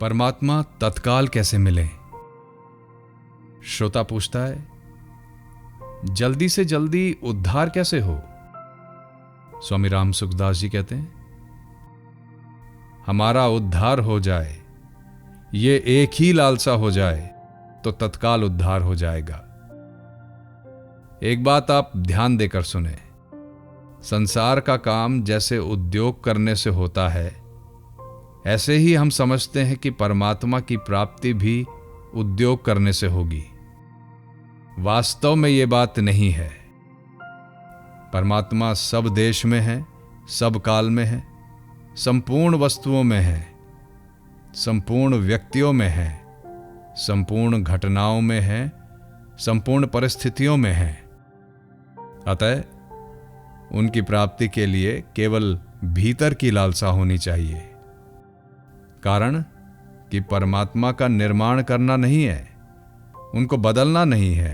परमात्मा तत्काल कैसे मिले? श्रोता पूछता है, जल्दी से जल्दी उद्धार कैसे हो? स्वामी राम सुखदास जी कहते हैं, हमारा उद्धार हो जाए, ये एक ही लालसा हो जाए तो तत्काल उद्धार हो जाएगा। एक बात आप ध्यान देकर सुने, संसार का काम जैसे उद्योग करने से होता है, ऐसे ही हम समझते हैं कि परमात्मा की प्राप्ति भी उद्योग करने से होगी। वास्तव में यह बात नहीं है। परमात्मा सब देश में है, सब काल में है, संपूर्ण वस्तुओं में है, संपूर्ण व्यक्तियों में है, संपूर्ण घटनाओं में है, संपूर्ण परिस्थितियों में है। अतः उनकी प्राप्ति के लिए केवल भीतर की लालसा होनी चाहिए। कारण कि परमात्मा का निर्माण करना नहीं है, उनको बदलना नहीं है,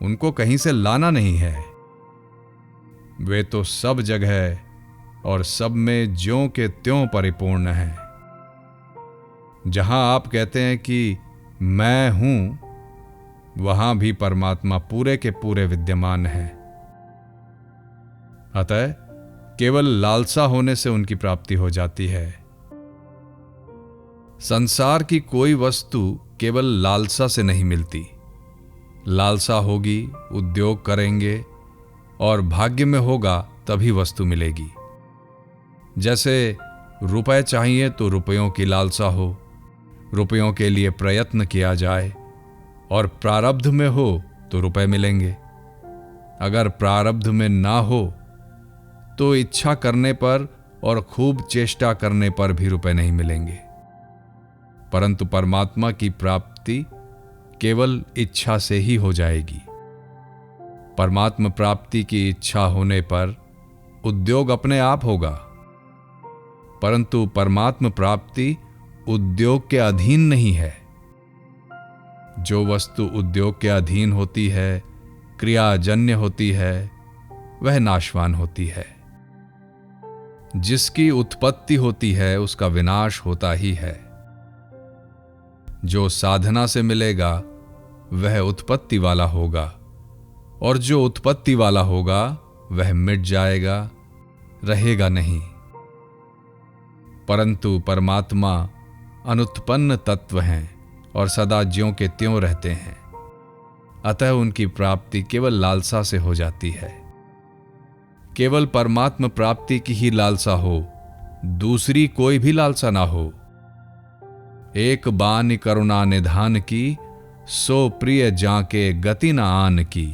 उनको कहीं से लाना नहीं है। वे तो सब जगह और सब में ज्यों के त्यों परिपूर्ण हैं। जहां आप कहते हैं कि मैं हूं, वहां भी परमात्मा पूरे के पूरे विद्यमान है। अतः केवल लालसा होने से उनकी प्राप्ति हो जाती है। संसार की कोई वस्तु केवल लालसा से नहीं मिलती। लालसा होगी, उद्योग करेंगे और भाग्य में होगा तभी वस्तु मिलेगी। जैसे रुपए चाहिए तो रुपयों की लालसा हो, रुपयों के लिए प्रयत्न किया जाए और प्रारब्ध में हो तो रुपए मिलेंगे। अगर प्रारब्ध में ना हो तो इच्छा करने पर और खूब चेष्टा करने पर भी रुपए नहीं मिलेंगे। परंतु परमात्मा की प्राप्ति केवल इच्छा से ही हो जाएगी। परमात्मा प्राप्ति की इच्छा होने पर उद्योग अपने आप होगा, परंतु परमात्मा प्राप्ति उद्योग के अधीन नहीं है। जो वस्तु उद्योग के अधीन होती है, क्रियाजन्य होती है, वह नाशवान होती है। जिसकी उत्पत्ति होती है उसका विनाश होता ही है। जो साधना से मिलेगा वह उत्पत्ति वाला होगा, और जो उत्पत्ति वाला होगा वह मिट जाएगा, रहेगा नहीं। परंतु परमात्मा अनुत्पन्न तत्व हैं और सदा ज्यों के त्यों रहते हैं। अतः उनकी प्राप्ति केवल लालसा से हो जाती है। केवल परमात्मा प्राप्ति की ही लालसा हो, दूसरी कोई भी लालसा ना हो। एक बान करुणा निधान की, सो प्रिय जाके गति न आन की।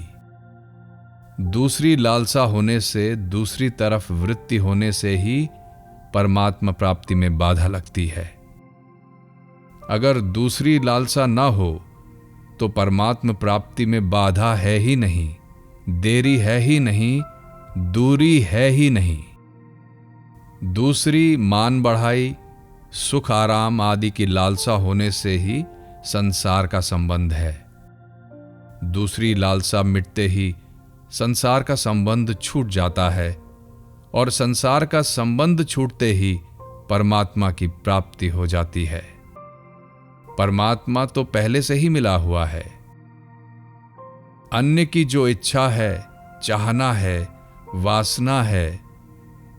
दूसरी लालसा होने से, दूसरी तरफ वृत्ति होने से ही परमात्मा प्राप्ति में बाधा लगती है। अगर दूसरी लालसा ना हो तो परमात्मा प्राप्ति में बाधा है ही नहीं, देरी है ही नहीं, दूरी है ही नहीं। दूसरी मान बढ़ाई, सुख आराम आदि की लालसा होने से ही संसार का संबंध है। दूसरी लालसा मिटते ही संसार का संबंध छूट जाता है, और संसार का संबंध छूटते ही परमात्मा की प्राप्ति हो जाती है। परमात्मा तो पहले से ही मिला हुआ है। अन्य की जो इच्छा है, चाहना है, वासना है,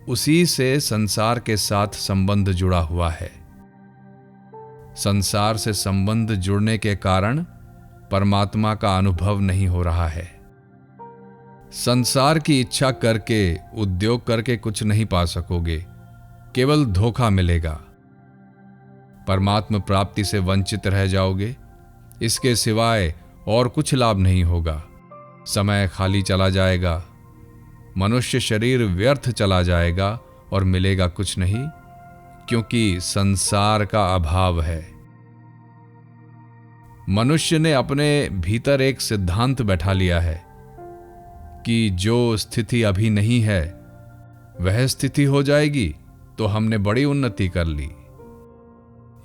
उसी से संसार के साथ संबंध जुड़ा हुआ है। संसार से संबंध जुड़ने के कारण परमात्मा का अनुभव नहीं हो रहा है। संसार की इच्छा करके, उद्योग करके कुछ नहीं पा सकोगे, केवल धोखा मिलेगा। परमात्मा प्राप्ति से वंचित रह जाओगे, इसके सिवाय और कुछ लाभ नहीं होगा। समय खाली चला जाएगा, मनुष्य शरीर व्यर्थ चला जाएगा और मिलेगा कुछ नहीं, क्योंकि संसार का अभाव है। मनुष्य ने अपने भीतर एक सिद्धांत बैठा लिया है कि जो स्थिति अभी नहीं है वह स्थिति हो जाएगी तो हमने बड़ी उन्नति कर ली।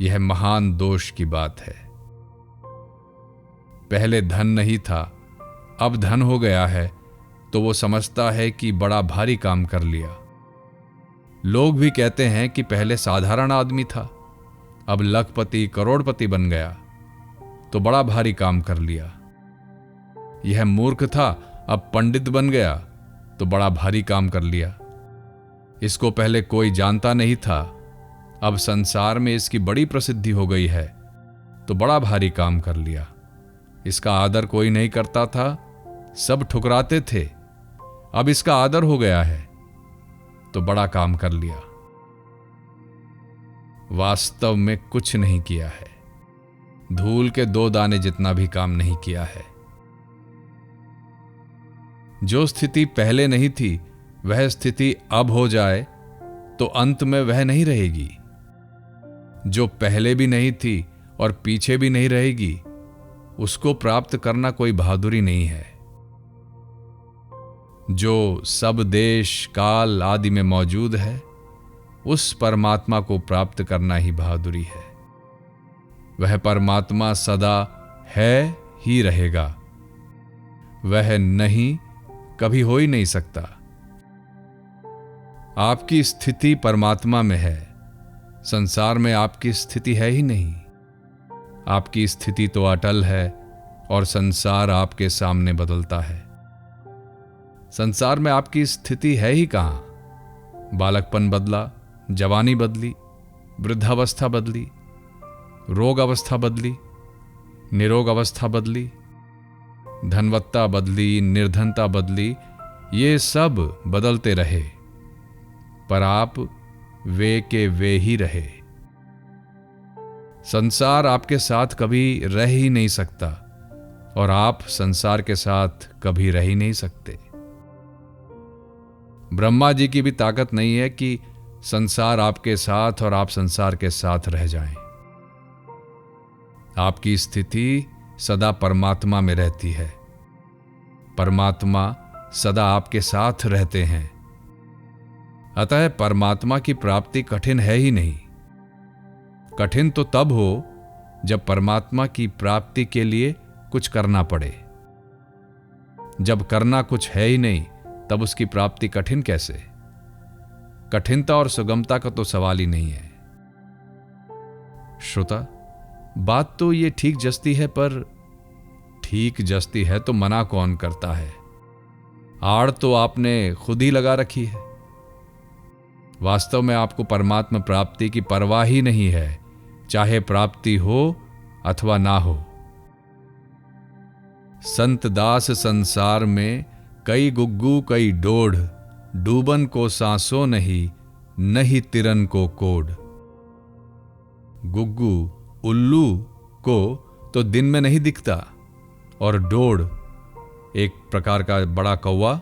यह महान दोष की बात है। पहले धन नहीं था, अब धन हो गया है तो वो समझता है कि बड़ा भारी काम कर लिया। लोग भी कहते हैं कि पहले साधारण आदमी था, अब लखपति करोड़पति बन गया तो बड़ा भारी काम कर लिया। यह मूर्ख था, अब पंडित बन गया तो बड़ा भारी काम कर लिया। इसको पहले कोई जानता नहीं था, अब संसार में इसकी बड़ी प्रसिद्धि हो गई है तो बड़ा भारी काम कर लिया। इसका आदर कोई नहीं करता था, सब ठुकराते थे, अब इसका आदर हो गया है तो बड़ा काम कर लिया। वास्तव में कुछ नहीं किया है, धूल के 2 दाने जितना भी काम नहीं किया है। जो स्थिति पहले नहीं थी वह स्थिति अब हो जाए तो अंत में वह नहीं रहेगी। जो पहले भी नहीं थी और पीछे भी नहीं रहेगी, उसको प्राप्त करना कोई बहादुरी नहीं है। जो सब देश काल आदि में मौजूद है, उस परमात्मा को प्राप्त करना ही बहादुरी है। वह परमात्मा सदा है ही रहेगा, वह नहीं कभी हो ही नहीं सकता। आपकी स्थिति परमात्मा में है, संसार में आपकी स्थिति है ही नहीं। आपकी स्थिति तो अटल है और संसार आपके सामने बदलता है। संसार में आपकी स्थिति है ही कहां? बालकपन बदला, जवानी बदली, वृद्धावस्था बदली, रोग अवस्था बदली, निरोग अवस्था बदली, धनवत्ता बदली, निर्धनता बदली, ये सब बदलते रहे, पर आप वे के वे ही रहे। संसार आपके साथ कभी रह ही नहीं सकता और आप संसार के साथ कभी रह ही नहीं सकते। ब्रह्मा जी की भी ताकत नहीं है कि संसार आपके साथ और आप संसार के साथ रह जाएं। आपकी स्थिति सदा परमात्मा में रहती है, परमात्मा सदा आपके साथ रहते हैं। अतः परमात्मा की प्राप्ति कठिन है ही नहीं। कठिन तो तब हो जब परमात्मा की प्राप्ति के लिए कुछ करना पड़े। जब करना कुछ है ही नहीं, तब उसकी प्राप्ति कठिन कैसे? कठिनता और सुगमता का तो सवाल ही नहीं है। श्रोता, बात तो ये ठीक जचती है, पर ठीक जचती है तो मना कौन करता है? आड़ तो आपने खुद ही लगा रखी है। वास्तव में आपको परमात्मा प्राप्ति की परवाह ही नहीं है, चाहे प्राप्ति हो अथवा ना हो। संत दास संसार में कई गुग्गू कई डोढ़, डूबन को सांसों नहीं, नहीं तिरन को कोड। गुग्गू उल्लू को तो दिन में नहीं दिखता, और डोढ़ एक प्रकार का बड़ा कौवा,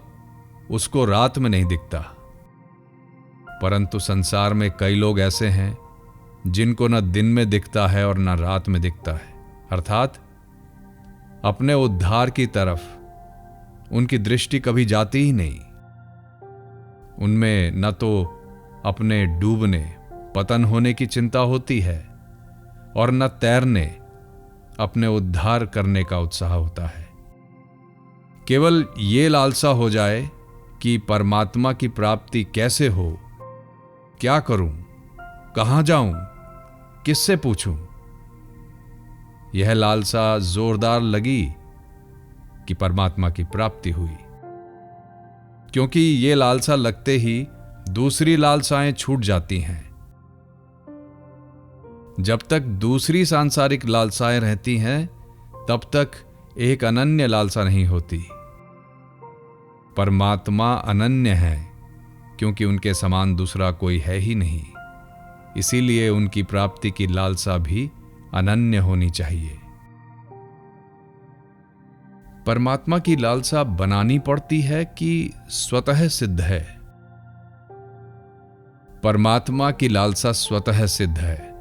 उसको रात में नहीं दिखता। परंतु संसार में कई लोग ऐसे हैं जिनको न दिन में दिखता है और न रात में दिखता है, अर्थात अपने उद्धार की तरफ उनकी दृष्टि कभी जाती ही नहीं। उनमें न तो अपने डूबने पतन होने की चिंता होती है और न तैरने अपने उद्धार करने का उत्साह होता है। केवल ये लालसा हो जाए कि परमात्मा की प्राप्ति कैसे हो, क्या करूं, कहां जाऊं, किससे पूछूं। यह लालसा जोरदार लगी कि परमात्मा की प्राप्ति हुई, क्योंकि ये लालसा लगते ही दूसरी लालसाएं छूट जाती हैं। जब तक दूसरी सांसारिक लालसाएं रहती हैं, तब तक एक अनन्य लालसा नहीं होती। परमात्मा अनन्य है, क्योंकि उनके समान दूसरा कोई है ही नहीं। इसीलिए उनकी प्राप्ति की लालसा भी अनन्य होनी चाहिए। परमात्मा की लालसा बनानी पड़ती है कि स्वतः सिद्ध है? परमात्मा की लालसा स्वतः सिद्ध है,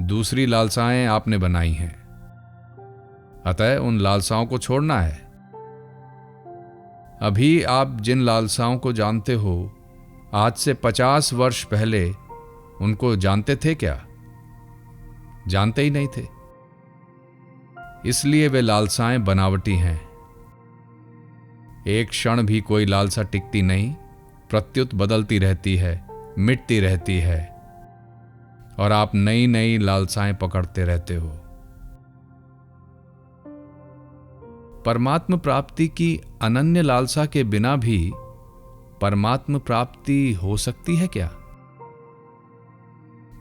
दूसरी लालसाएं आपने बनाई हैं। अतः उन लालसाओं को छोड़ना है। अभी आप जिन लालसाओं को जानते हो, आज से 50 वर्ष पहले उनको जानते थे क्या? जानते ही नहीं थे। इसलिए वे लालसाएं बनावटी हैं। एक क्षण भी कोई लालसा टिकती नहीं, प्रत्युत बदलती रहती है, मिटती रहती है। और आप नई नई लालसाएं पकड़ते रहते हो। परमात्म प्राप्ति की अनन्य लालसा के बिना भी परमात्म प्राप्ति हो सकती है क्या?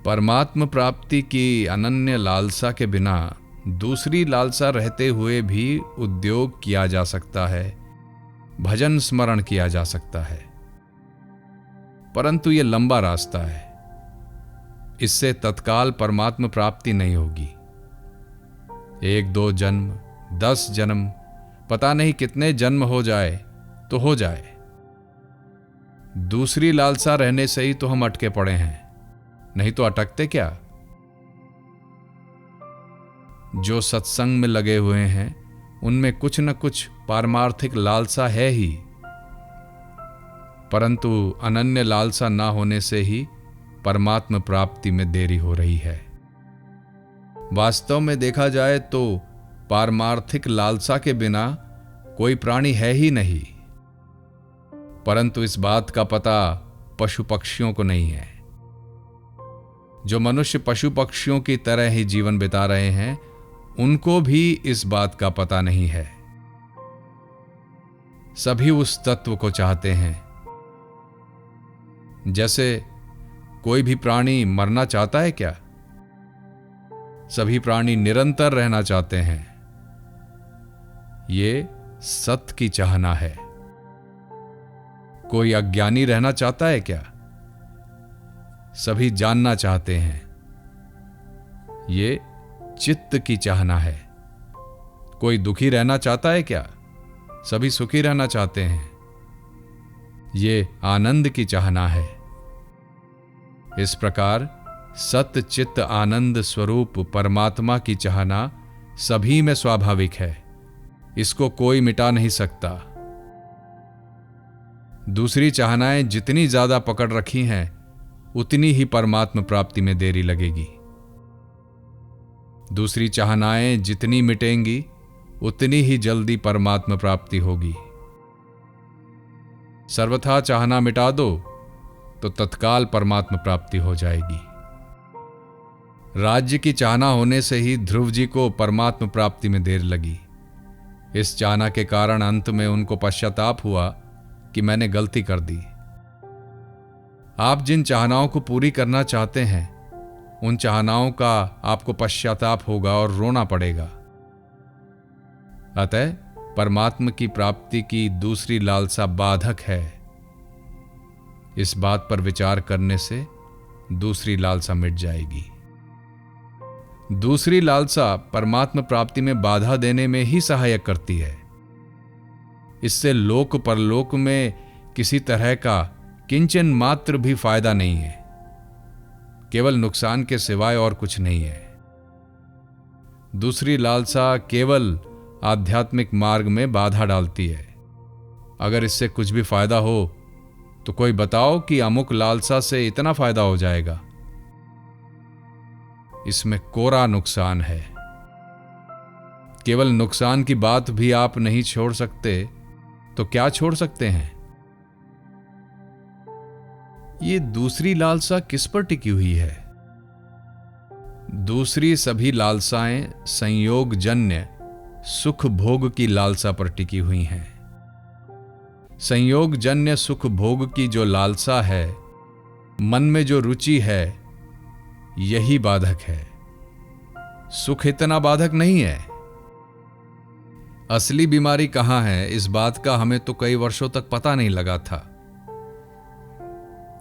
परमात्म प्राप्ति की अनन्य लालसा के बिना दूसरी लालसा रहते हुए भी उद्योग किया जा सकता है, भजन स्मरण किया जा सकता है, परंतु यह लंबा रास्ता है। इससे तत्काल परमात्म प्राप्ति नहीं होगी। 1-2 जन्म, 10 जन्म, पता नहीं कितने जन्म हो जाए तो हो जाए। दूसरी लालसा रहने से ही तो हम अटके पड़े हैं, नहीं तो अटकते क्या? जो सत्संग में लगे हुए हैं उनमें कुछ न कुछ पारमार्थिक लालसा है ही, परंतु अनन्य लालसा ना होने से ही परमात्म प्राप्ति में देरी हो रही है। वास्तव में देखा जाए तो पारमार्थिक लालसा के बिना कोई प्राणी है ही नहीं, परंतु इस बात का पता पशु पक्षियों को नहीं है। जो मनुष्य पशु पक्षियों की तरह ही जीवन बिता रहे हैं, उनको भी इस बात का पता नहीं है। सभी उस तत्व को चाहते हैं। जैसे कोई भी प्राणी मरना चाहता है क्या? सभी प्राणी निरंतर रहना चाहते हैं। ये सत्य की चाहना है। कोई अज्ञानी रहना चाहता है क्या? सभी जानना चाहते हैं। ये चित्त की चाहना है। कोई दुखी रहना चाहता है क्या? सभी सुखी रहना चाहते हैं। ये आनंद की चाहना है। इस प्रकार सत्य चित्त आनंद स्वरूप परमात्मा की चाहना सभी में स्वाभाविक है। इसको कोई मिटा नहीं सकता। दूसरी चाहनाएं जितनी ज्यादा पकड़ रखी हैं, उतनी ही परमात्म प्राप्ति में देरी लगेगी। दूसरी चाहनाएं जितनी मिटेंगी, उतनी ही जल्दी परमात्म प्राप्ति होगी। सर्वथा चाहना मिटा दो तो तत्काल परमात्म प्राप्ति हो जाएगी। राज्य की चाहना होने से ही ध्रुव जी को परमात्म प्राप्ति में देर लगी। इस चाहना के कारण अंत में उनको पश्चाताप हुआ कि मैंने गलती कर दी। आप जिन चाहनाओं को पूरी करना चाहते हैं, उन चाहनाओं का आपको पश्चाताप होगा और रोना पड़ेगा। अतः परमात्म की प्राप्ति की दूसरी लालसा बाधक है। इस बात पर विचार करने से दूसरी लालसा मिट जाएगी। दूसरी लालसा परमात्म प्राप्ति में बाधा देने में ही सहायक करती है। इससे लोक परलोक में किसी तरह का किंचन मात्र भी फायदा नहीं है। केवल नुकसान के सिवाय और कुछ नहीं है। दूसरी लालसा केवल आध्यात्मिक मार्ग में बाधा डालती है। अगर इससे कुछ भी फायदा हो तो कोई बताओ कि अमुक लालसा से इतना फायदा हो जाएगा। इसमें कोरा नुकसान है। केवल नुकसान की बात भी आप नहीं छोड़ सकते तो क्या छोड़ सकते हैं? ये दूसरी लालसा किस पर टिकी हुई है? दूसरी सभी लालसाएं संयोगजन्य सुख भोग की लालसा पर टिकी हुई हैं। संयोगजन्य सुख भोग की जो लालसा है, मन में जो रुचि है, यही बाधक है। सुख इतना बाधक नहीं है। असली बीमारी कहां है, इस बात का हमें तो कई वर्षों तक पता नहीं लगा था।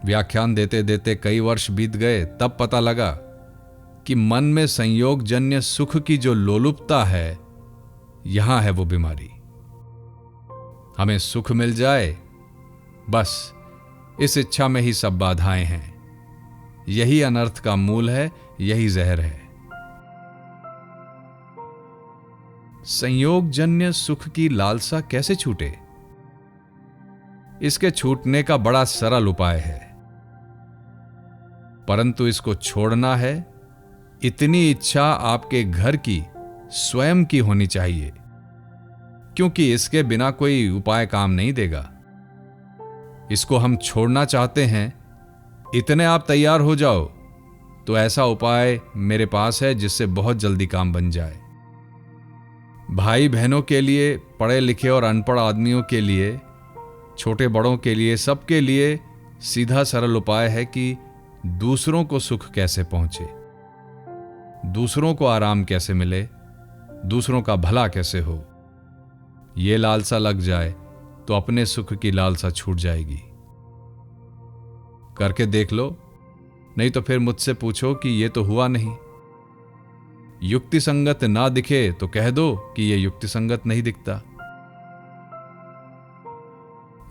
व्याख्यान देते देते कई वर्ष बीत गए, तब पता लगा कि मन में संयोगजन्य सुख की जो लोलुपता है, यहां है वो बीमारी। हमें सुख मिल जाए, बस इस इच्छा में ही सब बाधाएं हैं। यही अनर्थ का मूल है, यही जहर है। संयोगजन्य सुख की लालसा कैसे छूटे? इसके छूटने का बड़ा सरल उपाय है, परंतु इसको छोड़ना है, इतनी इच्छा आपके घर की स्वयं की होनी चाहिए, क्योंकि इसके बिना कोई उपाय काम नहीं देगा। इसको हम छोड़ना चाहते हैं, इतने आप तैयार हो जाओ तो ऐसा उपाय मेरे पास है जिससे बहुत जल्दी काम बन जाए। भाई बहनों के लिए, पढ़े लिखे और अनपढ़ आदमियों के लिए, छोटे बड़ों के लिए, सबके लिए सीधा सरल उपाय है कि दूसरों को सुख कैसे पहुंचे, दूसरों को आराम कैसे मिले, दूसरों का भला कैसे हो। ये लालसा लग जाए तो अपने सुख की लालसा छूट जाएगी। करके देख लो, नहीं तो फिर मुझसे पूछो कि ये तो हुआ नहीं। युक्ति संगत ना दिखे तो कह दो कि ये युक्ति संगत नहीं दिखता।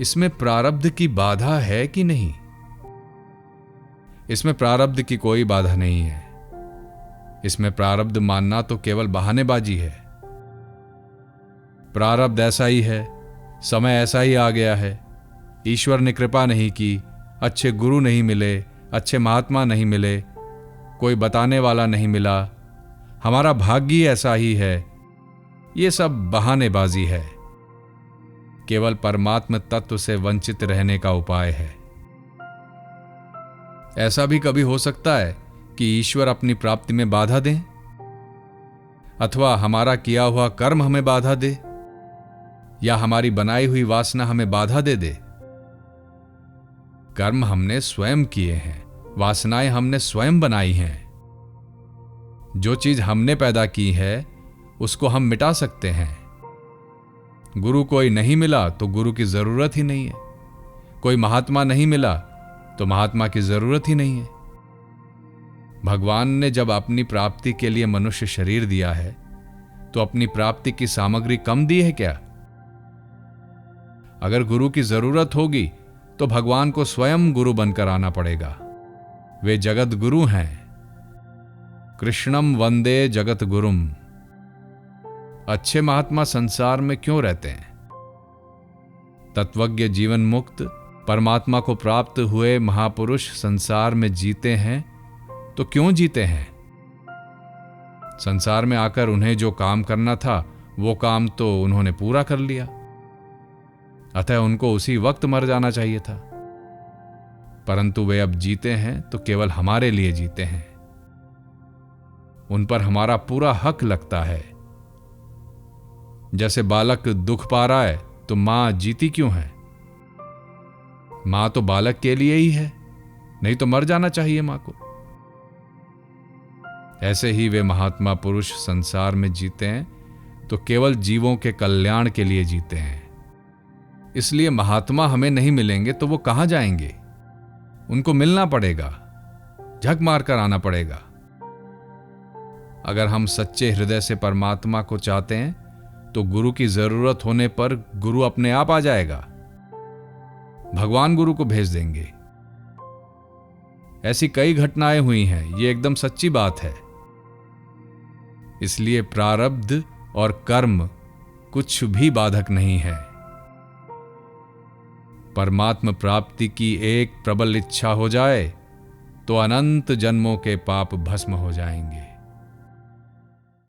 इसमें प्रारब्ध की बाधा है कि नहीं? इसमें प्रारब्ध की कोई बाधा नहीं है। इसमें प्रारब्ध मानना तो केवल बहानेबाजी है। प्रारब्ध ऐसा ही है, समय ऐसा ही आ गया है, ईश्वर ने कृपा नहीं की, अच्छे गुरु नहीं मिले, अच्छे महात्मा नहीं मिले, कोई बताने वाला नहीं मिला, हमारा भाग्य ऐसा ही है। ये सब बहानेबाजी है, केवल परमात्म तत्व से वंचित रहने का उपाय है। ऐसा भी कभी हो सकता है कि ईश्वर अपनी प्राप्ति में बाधा दें, अथवा हमारा किया हुआ कर्म हमें बाधा दे, या हमारी बनाई हुई वासना हमें बाधा दे दे। कर्म हमने स्वयं किए हैं, वासनाएं हमने स्वयं बनाई हैं। जो चीज हमने पैदा की है उसको हम मिटा सकते हैं। गुरु कोई नहीं मिला तो गुरु की जरूरत ही नहीं है, कोई महात्मा नहीं मिला तो महात्मा की जरूरत ही नहीं है। भगवान ने जब अपनी प्राप्ति के लिए मनुष्य शरीर दिया है तो अपनी प्राप्ति की सामग्री कम दी है क्या? अगर गुरु की जरूरत होगी तो भगवान को स्वयं गुरु बनकर आना पड़ेगा। वे जगत गुरु हैं। कृष्णम वंदे जगत गुरुम। अच्छे महात्मा संसार में क्यों रहते हैं? तत्वज्ञ जीवन मुक्त परमात्मा को प्राप्त हुए महापुरुष संसार में जीते हैं तो क्यों जीते हैं? संसार में आकर उन्हें जो काम करना था वो काम तो उन्होंने पूरा कर लिया, अतः उनको उसी वक्त मर जाना चाहिए था। परंतु वे अब जीते हैं तो केवल हमारे लिए जीते हैं। उन पर हमारा पूरा हक लगता है। जैसे बालक दुख पा रहा है तो मां जीती क्यों है? मां तो बालक के लिए ही है, नहीं तो मर जाना चाहिए मां को। ऐसे ही वे महात्मा पुरुष संसार में जीते हैं तो केवल जीवों के कल्याण के लिए जीते हैं। इसलिए महात्मा हमें नहीं मिलेंगे तो वो कहां जाएंगे? उनको मिलना पड़ेगा, झक मारकर आना पड़ेगा। अगर हम सच्चे हृदय से परमात्मा को चाहते हैं तो गुरु की जरूरत होने पर गुरु अपने आप आ जाएगा। भगवान गुरु को भेज देंगे। ऐसी कई घटनाएं हुई हैं, ये एकदम सच्ची बात है। इसलिए प्रारब्ध और कर्म कुछ भी बाधक नहीं है। परमात्म प्राप्ति की एक प्रबल इच्छा हो जाए तो अनंत जन्मों के पाप भस्म हो जाएंगे।